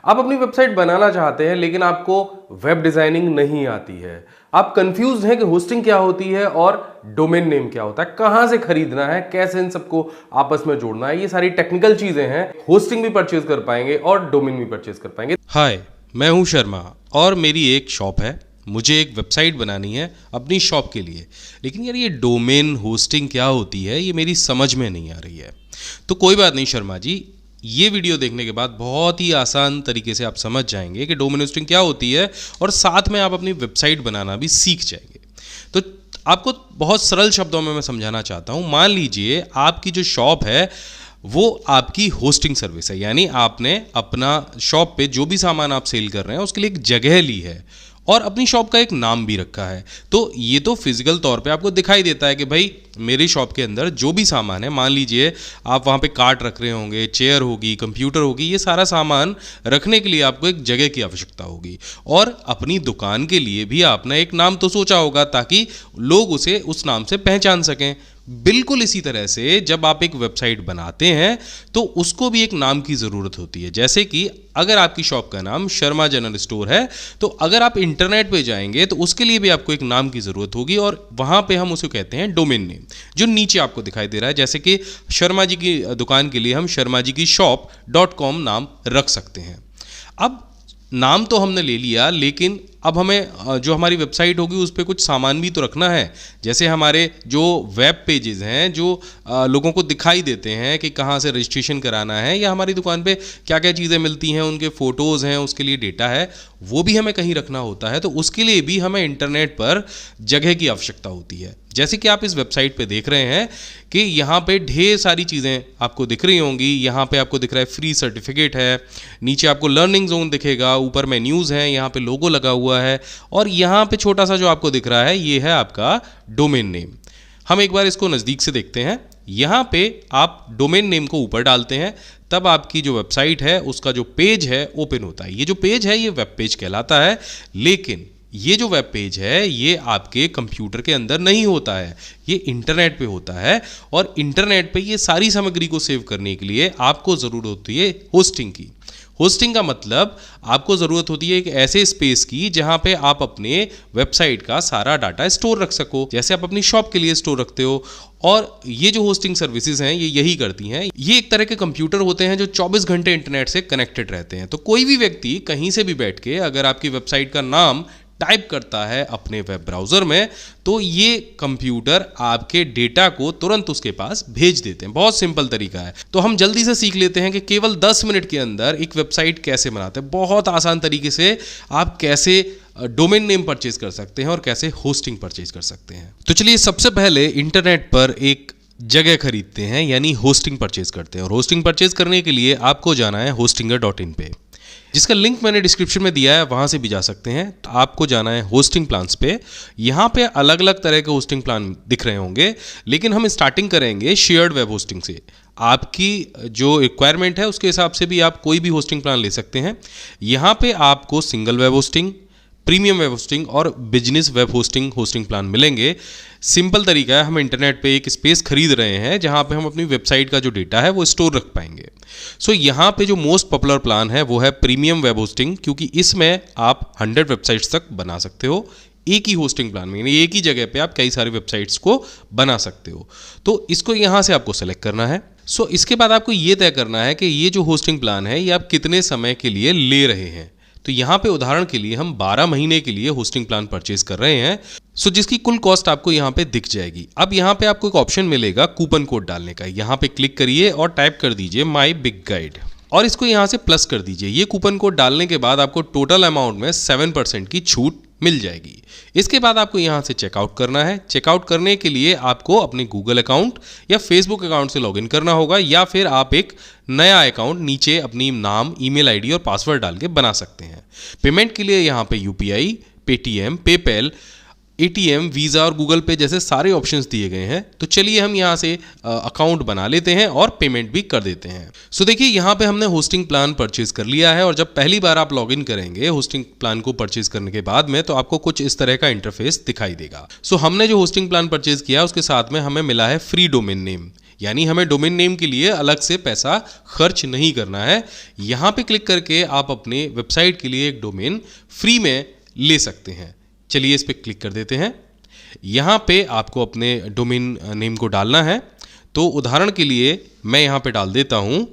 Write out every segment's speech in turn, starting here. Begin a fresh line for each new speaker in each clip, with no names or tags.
आप अपनी वेबसाइट बनाना चाहते हैं लेकिन आपको वेब डिजाइनिंग नहीं आती है, आप कंफ्यूज हैं कि होस्टिंग क्या होती है और डोमेन नेम क्या होता है, कहां से खरीदना है, कैसे इन सबको आपस में जोड़ना है, ये सारी टेक्निकल चीजें हैं। होस्टिंग भी परचेज कर पाएंगे और डोमेन भी परचेज कर पाएंगे।
हाय, मैं हूं शर्मा और मेरी एक शॉप है। मुझे एक वेबसाइट बनानी है अपनी शॉप के लिए, लेकिन यार ये डोमेन होस्टिंग क्या होती है ये मेरी समझ में नहीं आ रही है। तो कोई बात नहीं शर्मा जी, ये वीडियो देखने के बाद बहुत ही आसान तरीके से आप समझ जाएंगे कि डोमेन होस्टिंग क्या होती है और साथ में आप अपनी वेबसाइट बनाना भी सीख जाएंगे। तो आपको बहुत सरल शब्दों में मैं समझाना चाहता हूँ। मान लीजिए आपकी जो शॉप है वो आपकी होस्टिंग सर्विस है, यानी आपने अपना शॉप पे जो भी सामान आप सेल कर रहे हैं उसके लिए एक जगह ली है और अपनी शॉप का एक नाम भी रखा है। तो ये तो फिजिकल तौर पे आपको दिखाई देता है कि भाई मेरी शॉप के अंदर जो भी सामान है, मान लीजिए आप वहाँ पे कार्ट रख रहे होंगे, चेयर होगी, कंप्यूटर होगी, ये सारा सामान रखने के लिए आपको एक जगह की आवश्यकता होगी। और अपनी दुकान के लिए भी आपने एक नाम तो सोचा होगा ताकि लोग उसे उस नाम से पहचान सकें। बिल्कुल इसी तरह से जब आप एक वेबसाइट बनाते हैं तो उसको भी एक नाम की ज़रूरत होती है। जैसे कि अगर आपकी शॉप का नाम शर्मा जनरल स्टोर है तो अगर आप इंटरनेट पे जाएंगे तो उसके लिए भी आपको एक नाम की ज़रूरत होगी और वहाँ पे हम उसे कहते हैं डोमेन नेम, जो नीचे आपको दिखाई दे रहा है। जैसे कि शर्मा जी की दुकान के लिए हम शर्मा जी की shop.com नाम रख सकते हैं। अब नाम तो हमने ले लिया, लेकिन अब हमें जो हमारी वेबसाइट होगी उस पर कुछ सामान भी तो रखना है। जैसे हमारे जो वेब पेजेस हैं जो लोगों को दिखाई देते हैं कि कहाँ से रजिस्ट्रेशन कराना है या हमारी दुकान पे क्या क्या चीज़ें मिलती हैं, उनके फ़ोटोज़ हैं, उसके लिए डेटा है, वो भी हमें कहीं रखना होता है। तो उसके लिए भी हमें इंटरनेट पर जगह की आवश्यकता होती है। जैसे कि आप इस वेबसाइट पे देख रहे हैं कि यहाँ पे ढेर सारी चीज़ें आपको दिख रही होंगी। यहाँ पे आपको दिख रहा है फ्री सर्टिफिकेट है, नीचे आपको लर्निंग जोन दिखेगा, ऊपर मेन्यूज़ हैं, यहाँ पे लोगो लगा हुआ है और यहाँ पे छोटा सा जो आपको दिख रहा है ये है आपका डोमेन नेम। हम एक बार इसको नज़दीक से देखते हैं। यहाँ पे आप डोमेन नेम को ऊपर डालते हैं तब आपकी जो वेबसाइट है उसका जो पेज है ओपन होता है। ये जो पेज है ये वेब पेज कहलाता है, लेकिन ये जो वेब पेज है ये आपके कंप्यूटर के अंदर नहीं होता है, ये इंटरनेट पे होता है। और इंटरनेट पे ये सारी सामग्री को सेव करने के लिए आपको ज़रूरत होती है होस्टिंग की। होस्टिंग का मतलब आपको ज़रूरत होती है एक ऐसे स्पेस की जहां पे आप अपने वेबसाइट का सारा डाटा स्टोर रख सको, जैसे आप अपनी शॉप के लिए स्टोर रखते हो। और ये जो होस्टिंग सर्विसेज हैं ये यही करती हैं। ये एक तरह के कंप्यूटर होते हैं जो 24 घंटे इंटरनेट से कनेक्टेड रहते हैं। तो कोई भी व्यक्ति कहीं से भी बैठ के अगर आपकी वेबसाइट का नाम टाइप करता है अपने वेब ब्राउज़र में तो ये कंप्यूटर आपके डेटा को तुरंत उसके पास भेज देते हैं। बहुत सिंपल तरीका है। तो हम जल्दी से सीख लेते हैं कि केवल 10 मिनट के अंदर एक वेबसाइट कैसे बनाते हैं। बहुत आसान तरीके से आप कैसे डोमेन नेम परचेज कर सकते हैं और कैसे होस्टिंग परचेज कर सकते हैं। तो चलिए सबसे पहले इंटरनेट पर एक जगह खरीदते हैं, यानी होस्टिंग परचेज करते हैं। और होस्टिंग परचेज करने के लिए आपको जाना है hostinger.in पे, जिसका लिंक मैंने डिस्क्रिप्शन में दिया है, वहाँ से भी जा सकते हैं। तो आपको जाना है होस्टिंग प्लान्स पे। यहाँ पे अलग अलग तरह के होस्टिंग प्लान दिख रहे होंगे, लेकिन हम स्टार्टिंग करेंगे शेयर्ड वेब होस्टिंग से। आपकी जो रिक्वायरमेंट है उसके हिसाब से भी आप कोई भी होस्टिंग प्लान ले सकते हैं। यहाँ पे आपको single web hosting, premium web hosting और बिजनेस वेब होस्टिंग प्लान मिलेंगे। सिंपल तरीका है, हम इंटरनेट पे एक स्पेस खरीद रहे हैं जहाँ पे हम अपनी वेबसाइट का जो डेटा है वो स्टोर रख पाएंगे। सो यहाँ पे जो मोस्ट पॉपुलर प्लान है वो है प्रीमियम वेब होस्टिंग, क्योंकि इसमें आप 100 वेबसाइट्स तक बना सकते हो एक ही होस्टिंग प्लान में, यानी एक ही जगह पे आप कई सारी वेबसाइट्स को बना सकते हो। तो इसको यहाँ से आपको सेलेक्ट करना है। सो इसके बाद आपको ये तय करना है कि ये जो होस्टिंग प्लान है ये आप कितने समय के लिए ले रहे हैं। तो यहाँ पे उदाहरण के लिए हम 12 महीने के लिए होस्टिंग प्लान परचेज कर रहे हैं। सो जिसकी कुल कॉस्ट आपको यहाँ पे दिख जाएगी। अब यहाँ पे आपको एक ऑप्शन मिलेगा कूपन कोड डालने का। यहाँ पे क्लिक करिए और टाइप कर दीजिए माई बिग गाइड और इसको यहाँ से प्लस कर दीजिए। ये कूपन कोड डालने के बाद आपको टोटल अमाउंट में 7% की छूट मिल जाएगी। इसके बाद आपको यहाँ से चेकआउट करना है। चेकआउट करने के लिए आपको अपने गूगल अकाउंट या फेसबुक अकाउंट से लॉगिन करना होगा, या फिर आप एक नया अकाउंट नीचे अपनी नाम, ईमेल आईडी और पासवर्ड डाल के बना सकते हैं। पेमेंट के लिए यहाँ पे UPI, Paytm, PayPal, ATM, visa और गूगल पे जैसे सारे ऑप्शंस दिए गए हैं। तो चलिए हम यहाँ से अकाउंट बना लेते हैं और पेमेंट भी कर देते हैं। सो देखिए यहाँ पे हमने होस्टिंग प्लान परचेज कर लिया है और जब पहली बार आप लॉगिन करेंगे होस्टिंग प्लान को परचेज करने के बाद में तो आपको कुछ इस तरह का इंटरफेस दिखाई देगा। सो हमने जो होस्टिंग प्लान परचेज किया उसके साथ में हमें मिला है फ्री डोमेन नेम, यानी हमें डोमेन नेम के लिए अलग से पैसा खर्च नहीं करना है। यहाँ पे क्लिक करके आप अपने वेबसाइट के लिए एक डोमेन फ्री में ले सकते हैं। चलिए इस पर क्लिक कर देते हैं। यहाँ पे आपको अपने डोमेन नेम को डालना है। तो उदाहरण के लिए मैं यहाँ पे डाल देता हूँ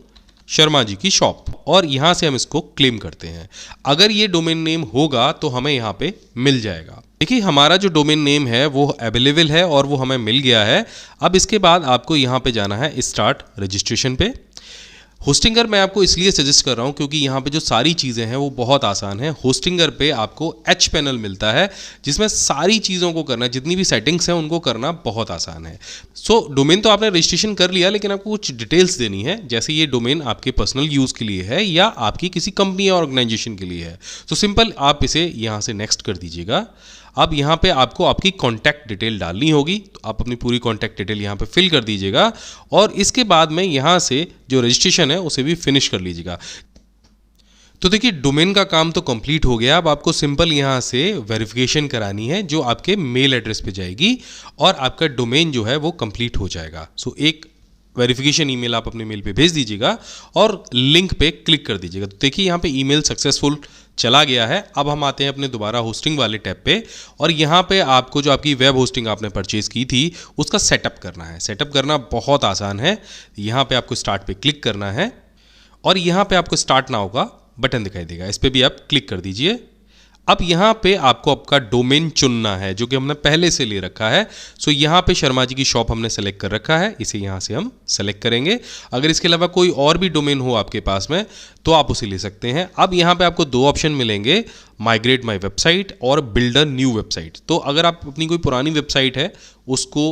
शर्मा जी की शॉप, और यहाँ से हम इसको क्लेम करते हैं। अगर ये डोमेन नेम होगा तो हमें यहाँ पे मिल जाएगा। देखिए हमारा जो डोमेन नेम है वो अवेलेबल है और वो हमें मिल गया है। अब इसके बाद आपको यहाँ पे जाना है स्टार्ट रजिस्ट्रेशन पे। होस्टिंगर मैं आपको इसलिए सजेस्ट कर रहा हूँ क्योंकि यहाँ पे जो सारी चीज़ें हैं वो बहुत आसान है। होस्टिंगर पे आपको एच पैनल मिलता है जिसमें सारी चीज़ों को करना, जितनी भी सेटिंग्स हैं उनको करना बहुत आसान है। सो डोमेन तो आपने रजिस्ट्रेशन कर लिया, लेकिन आपको कुछ डिटेल्स देनी है, जैसे ये डोमेन आपके पर्सनल यूज़ के लिए है या आपकी किसी कंपनी या ऑर्गेनाइजेशन के लिए है। तो सिंपल आप इसे यहाँ से नेक्स्ट कर दीजिएगा। अब यहाँ पे आपको आपकी कॉन्टैक्ट डिटेल डालनी होगी, तो आप अपनी पूरी कॉन्टैक्ट डिटेल यहाँ पे फिल कर दीजिएगा और इसके बाद में यहाँ से जो रजिस्ट्रेशन है उसे भी फिनिश कर लीजिएगा। तो देखिए डोमेन का काम तो कंप्लीट हो गया। अब आपको सिंपल यहाँ से वेरिफिकेशन करानी है जो आपके मेल एड्रेस पे जाएगी और आपका डोमेन जो है वो कंप्लीट हो जाएगा। सो एक वेरिफिकेशन ईमेल आप अपने मेल पे भेज दीजिएगा और लिंक पे क्लिक कर दीजिएगा। तो देखिए यहाँ पे ईमेल सक्सेसफुल चला गया है। अब हम आते हैं अपने दोबारा होस्टिंग वाले टैब पे और यहाँ पे आपको जो आपकी वेब होस्टिंग आपने परचेज की थी उसका सेटअप करना है। सेटअप करना बहुत आसान है। यहाँ पे आपको स्टार्ट पे क्लिक करना है और यहाँ पे आपको स्टार्ट नाउ का बटन दिखाई देगा, इस पर भी आप क्लिक कर दीजिए। अब यहाँ पे आपको आपका डोमेन चुनना है जो कि हमने पहले से ले रखा है। सो यहाँ पे शर्मा जी की शॉप हमने सेलेक्ट कर रखा है, इसे यहाँ से हम सेलेक्ट करेंगे। अगर इसके अलावा कोई और भी डोमेन हो आपके पास में तो आप उसे ले सकते हैं। अब यहाँ पे आपको दो ऑप्शन मिलेंगे, माइग्रेट माई वेबसाइट और बिल्ड अ न्यू वेबसाइट। तो अगर आप अपनी कोई पुरानी वेबसाइट है उसको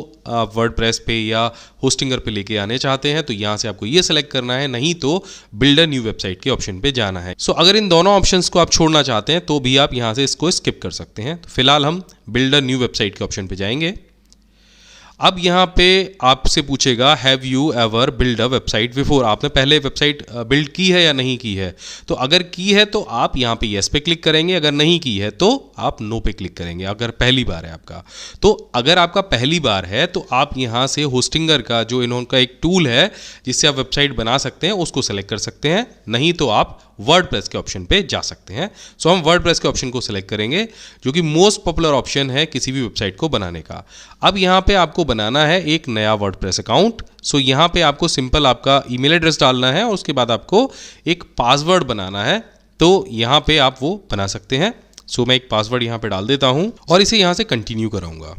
वर्डप्रेस पे या होस्टिंगर पे लेके आने चाहते हैं तो यहाँ से आपको ये सेलेक्ट करना है, नहीं तो बिल्ड अ न्यू वेबसाइट के ऑप्शन पे जाना है। सो अगर इन दोनों ऑप्शंस को आप छोड़ना चाहते हैं तो भी आप यहाँ से इसको स्किप कर सकते हैं। तो फिलहाल हम बिल्ड अ न्यू वेबसाइट के ऑप्शन पे जाएंगे। अब यहाँ पे आपसे पूछेगा have you ever build a website before, आपने पहले वेबसाइट बिल्ड की है या नहीं की है। तो अगर की है तो आप यहाँ पे येस पे क्लिक करेंगे, अगर नहीं की है तो आप नो पे क्लिक करेंगे अगर पहली बार है आपका। तो अगर आपका पहली बार है तो आप यहाँ से होस्टिंगर का जो इन्होंने एक टूल है जिससे आप वेबसाइट बना सकते हैं उसको सेलेक्ट कर सकते हैं, नहीं तो आप वर्डप्रेस के ऑप्शन पे जा सकते हैं। सो हम वर्डप्रेस के ऑप्शन को सेलेक्ट करेंगे जो कि मोस्ट पॉपुलर ऑप्शन है किसी भी वेबसाइट को बनाने का। अब यहाँ पे आपको बनाना है एक नया वर्डप्रेस अकाउंट। सो यहाँ पे आपको सिंपल आपका ईमेल एड्रेस डालना है और उसके बाद आपको एक पासवर्ड बनाना है। तो यहाँ पे आप वो बना सकते हैं। सो मैं एक पासवर्ड यहाँ पे डाल देता हूँ और इसे यहाँ से कंटिन्यू कराऊंगा।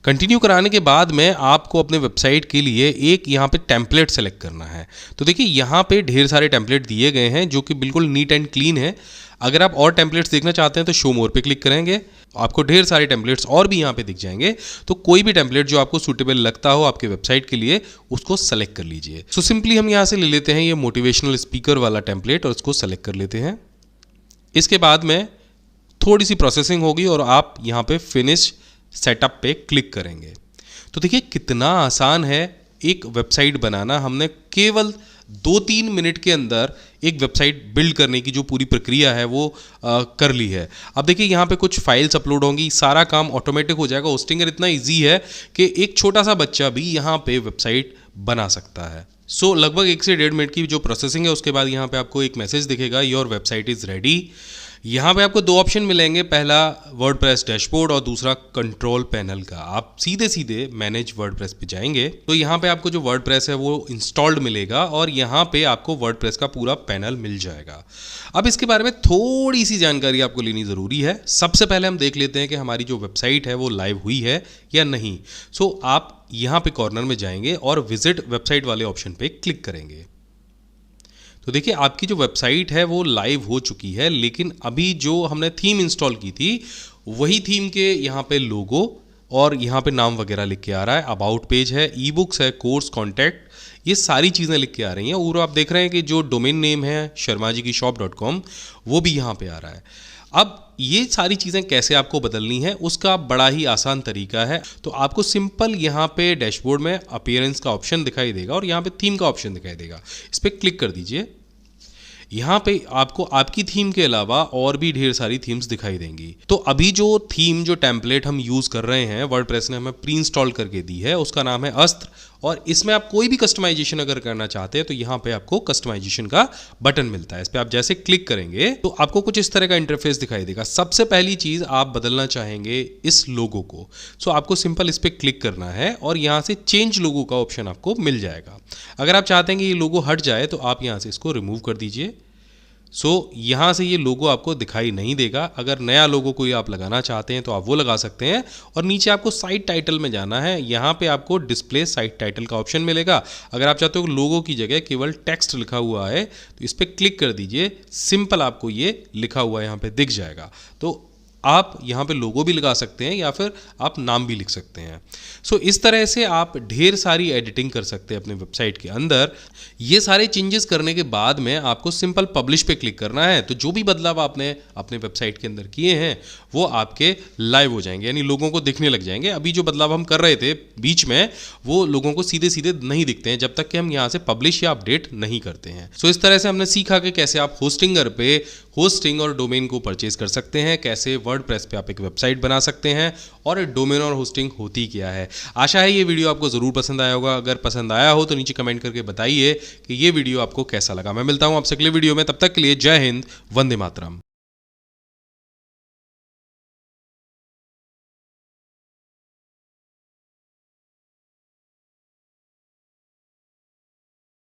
कंटिन्यू कराने के बाद में आपको अपने वेबसाइट के लिए एक यहाँ पे टेम्पलेट सेलेक्ट करना है। तो देखिए यहाँ पे ढेर सारे टेम्पलेट दिए गए हैं जो कि बिल्कुल नीट एंड क्लीन है। अगर आप और टेम्पलेट्स देखना चाहते हैं तो शो मोर पे क्लिक करेंगे, आपको ढेर सारे टेम्पलेट्स और भी यहाँ पे दिख जाएंगे। तो कोई भी टेम्पलेट जो आपको सूटेबल लगता हो आपके वेबसाइट के लिए उसको सेलेक्ट कर लीजिए। सो सिंपली हम यहाँ से ले लेते हैं ये मोटिवेशनल स्पीकर वाला टेम्पलेट और इसको सेलेक्ट कर लेते हैं। इसके बाद में थोड़ी सी प्रोसेसिंग होगी और आप यहाँ पे फिनिश सेटअप पे क्लिक करेंगे। तो देखिए कितना आसान है एक वेबसाइट बनाना। हमने केवल 2-3 मिनट के अंदर एक वेबसाइट बिल्ड करने की जो पूरी प्रक्रिया है वो कर ली है। अब देखिए यहाँ पे कुछ फाइल्स अपलोड होंगी, सारा काम ऑटोमेटिक हो जाएगा। होस्टिंगर इतना इजी है कि एक छोटा सा बच्चा भी यहाँ पे वेबसाइट बना सकता है। सो लगभग 1 से 1.5 मिनट की जो प्रोसेसिंग है उसके बाद यहाँ पे आपको एक मैसेज दिखेगा, योर वेबसाइट इज़ रेडी। यहाँ पे आपको 2 ऑप्शन मिलेंगे, पहला वर्डप्रेस डैशबोर्ड और दूसरा कंट्रोल पैनल का। आप सीधे सीधे मैनेज वर्डप्रेस पे जाएंगे तो यहाँ पे आपको जो वर्डप्रेस है वो इंस्टॉल्ड मिलेगा और यहाँ पे आपको वर्डप्रेस का पूरा पैनल मिल जाएगा। अब इसके बारे में थोड़ी सी जानकारी आपको लेनी ज़रूरी है। सबसे पहले हम देख लेते हैं कि हमारी जो वेबसाइट है वो लाइव हुई है या नहीं। सो आप यहाँ पे कॉर्नर में जाएंगे और विजिट वेबसाइट वाले ऑप्शन पे क्लिक करेंगे। तो देखिए आपकी जो वेबसाइट है वो लाइव हो चुकी है, लेकिन अभी जो हमने थीम इंस्टॉल की थी वही थीम के यहाँ पे लोगो और यहाँ पे नाम वगैरह लिख के आ रहा है। अबाउट पेज है, ई बुक्स है, कोर्स, कॉन्टैक्ट, ये सारी चीज़ें लिख के आ रही हैं। और आप देख रहे हैं कि जो डोमेन नेम है sharmajikishop.com वो भी यहाँ पे आ रहा है। अब ये सारी चीज़ें कैसे आपको बदलनी है उसका बड़ा ही आसान तरीका है। तो आपको सिंपल यहाँ पे डैशबोर्ड में अपीयरेंस का ऑप्शन दिखाई देगा और यहाँ पे थीम का ऑप्शन दिखाई देगा, इस पर क्लिक कर दीजिए। यहाँ पे आपको आपकी थीम के अलावा और भी ढेर सारी थीम्स दिखाई देंगी। तो अभी जो टेम्पलेट हम यूज़ कर रहे हैं, वर्डप्रेस ने हमें प्री इंस्टॉल करके दी है, उसका नाम है अस्त्र और इसमें आप कोई भी कस्टमाइजेशन अगर करना चाहते हैं तो यहाँ पे आपको कस्टमाइजेशन का बटन मिलता है। इस पर आप जैसे क्लिक करेंगे तो आपको कुछ इस तरह का इंटरफेस दिखाई देगा। सबसे पहली चीज आप बदलना चाहेंगे इस लोगो को, सो आपको सिंपल इस पर क्लिक करना है और यहाँ से चेंज लोगो का ऑप्शन आपको मिल जाएगा। अगर आप चाहते हैं कि ये लोगो हट जाए तो आप यहाँ से इसको रिमूव कर दीजिए। सो यहाँ से ये लोगो आपको दिखाई नहीं देगा। अगर नया लोगो कोई आप लगाना चाहते हैं तो आप वो लगा सकते हैं। और नीचे आपको साइट टाइटल में जाना है, यहाँ पे आपको डिस्प्ले साइट टाइटल का ऑप्शन मिलेगा। अगर आप चाहते हो लोगो की जगह केवल टेक्स्ट लिखा हुआ है तो इस पर क्लिक कर दीजिए। सिंपल आपको ये लिखा हुआ यहाँ पे दिख जाएगा। तो आप यहाँ पे लोगो भी लगा सकते हैं या फिर आप नाम भी लिख सकते हैं। सो इस तरह से आप ढेर सारी एडिटिंग कर सकते हैं अपने वेबसाइट के अंदर। ये सारे चेंजेस करने के बाद में आपको सिंपल पब्लिश पे क्लिक करना है। तो जो भी बदलाव आपने अपने वेबसाइट के अंदर किए हैं वो आपके लाइव हो जाएंगे, यानी लोगों को दिखने लग जाएंगे। अभी जो बदलाव हम कर रहे थे बीच में वो लोगों को सीधे सीधे नहीं दिखते हैं जब तक कि हम यहाँ से पब्लिश या अपडेट नहीं करते हैं। सो इस तरह से हमने सीखा कि कैसे आप होस्टिंगर पे होस्टिंग और डोमेन को परचेज कर सकते हैं, कैसे वर्डप्रेस पे आप एक वेबसाइट बना सकते हैं और डोमेन और होस्टिंग होती क्या है। आशा है ये वीडियो आपको ज़रूर पसंद आया होगा। अगर पसंद आया हो तो नीचे कमेंट करके बताइए कि ये वीडियो आपको कैसा लगा। मैं मिलता हूँ आपसे अगले वीडियो में, तब तक के लिए जय हिंद, वंदे मातरम।